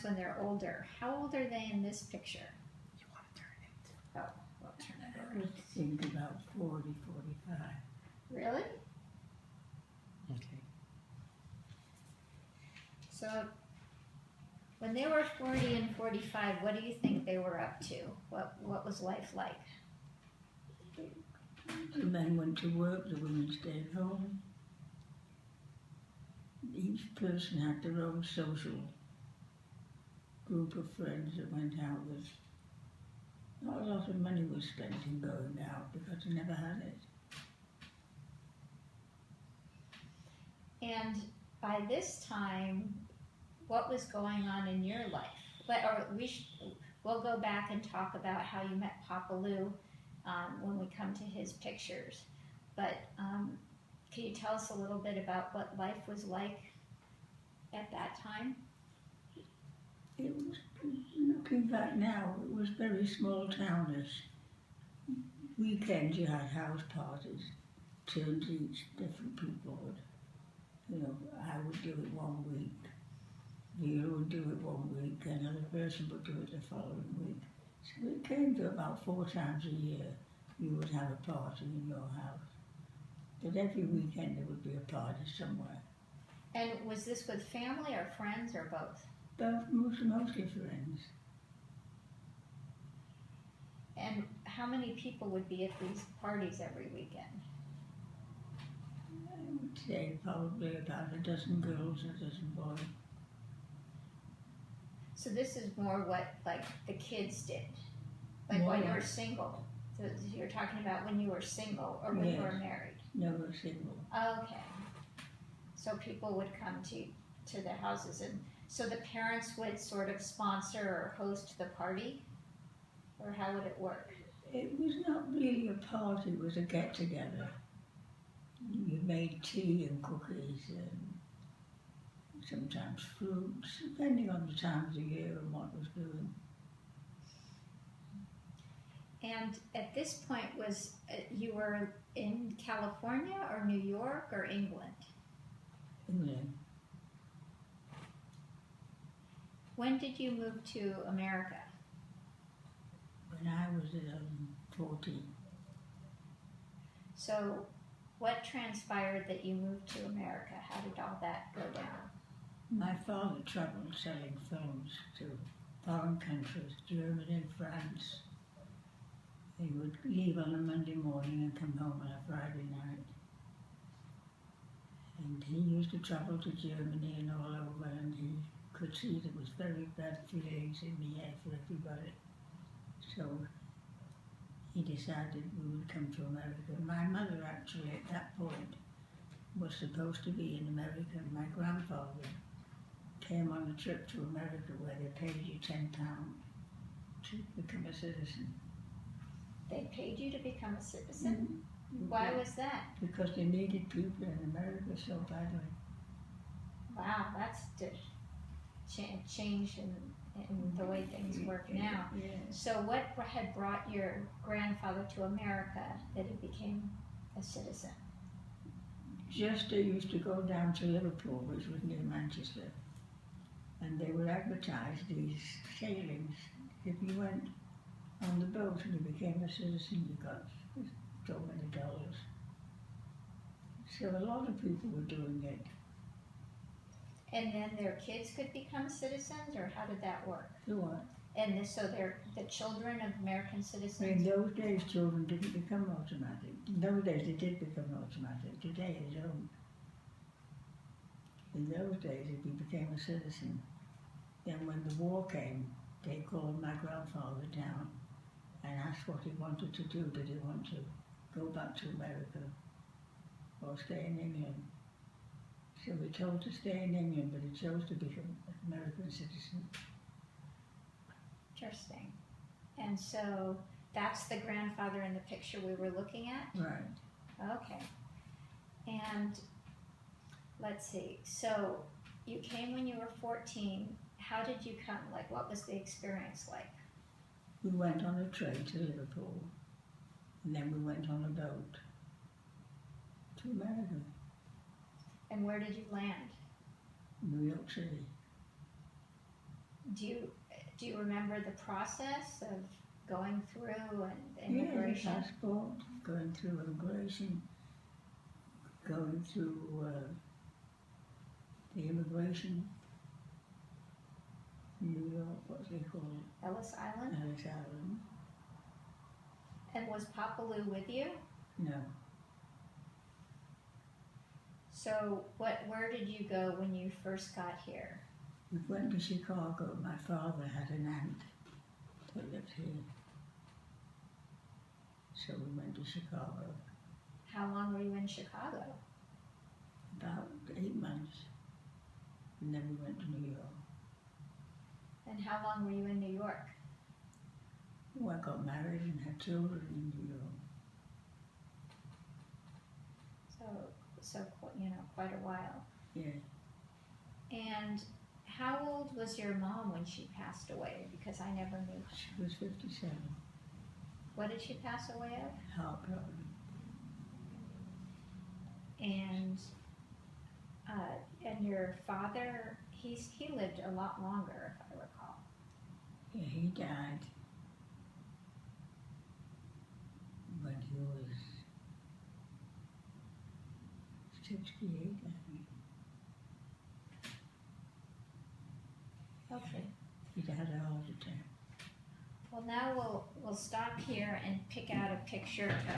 when they're older. How old are they in this picture? You want to turn it? Oh, we'll turn it I over. would think about 40, 45. Really? Okay. So when they were 40 and 45, what do you think they were up to? What was life like? The men went to work, the women stayed home. Each person had their own social group of friends that went out with. Not a lot of money was spent in going out because they never had it. And by this time, what was going on in your life? We'll go back and talk about how you met Papa Lou when we come to his pictures. But can you tell us a little bit about what life was like at that time? It was, looking back now, it was very small townish. Weekends you had house parties, turns each, different people would. You know, I would do it one week, Vera would do it one week, and another person would do it the following week. So it came to about 4 times a year you would have a party in your house. But every weekend there would be a party somewhere. And was this with family or friends or both? But mostly friends. And how many people would be at these parties every weekend? I would say probably about a dozen girls, a dozen boys. So this is more what like the kids did, like More when you were like- single. So you're talking about when you were single or when you were Yes. married. Never single. Okay. So people would come to the houses, and so the parents would sort of sponsor or host the party, or how would it work? It was not really a party, it was a get-together. You made tea and cookies and sometimes fruits, depending on the time of the year and what was doing. And at this point, was you were in California or New York or England? England. When did you move to America? When I was 14. So what transpired that you moved to America? How did all that go down? My father travelled selling films to foreign countries, Germany, France. He would leave on a Monday morning and come home on a Friday night. And he used to travel to Germany and all over, and he could see there was very bad feelings in the air for everybody. So he decided we would come to America. My mother actually at that point was supposed to be in America. My grandfather came on a trip to America where they paid you £10 to become a citizen. They paid you to become a citizen? Why was that? Because they needed people in America so badly. Wow, that's the change in the way things work now. Yeah. So what had brought your grandfather to America that he became a citizen? Just they used to go down to Liverpool, which was near Manchester, and they would advertise these sailings. If you went on the boat and you became a citizen, you got so many dollars. So a lot of people were doing it. And then their kids could become citizens, or how did that work? So what? And so they're the children of American In citizens? those days, children didn't become automatic. In those days, they did become automatic. Today, they don't. In those days, if you became a citizen, then when the war came, they called my grandfather down and asked what he wanted to do. Did he want to go back to America or stay in England? So we told to stay in England, but he chose to become an American citizen. Interesting. And so that's the grandfather in the picture we were looking at? Right. Okay. And let's see, so you came when you were 14. How did you come? Like, what was the experience like? We went on a train to Liverpool, and then we went on a boat to America, And where did you land? New York City. do you remember the process of going through and Yeah, immigration? the passport, going through immigration, going through the immigration, New York, what's it called? Ellis Island? Ellis Island. And was Papa Lou with you? No, So where did you go when you first got here? we went to Chicago. My father had an aunt that lived here. So we went to Chicago How long were you in Chicago? about 8 months. And then we went to New York. And how long were you in New York? Well, I got married and had children in New York. So quite a while. Yeah, And how old was your mom when she passed away? Because I never knew. she was 57, What did she pass away of? heart problem. And your father, he lived a lot longer, if I recall. Yeah, he died when he was 68, I think. Okay. He'd had a heart attack. Well, now we'll stop here and pick out a picture of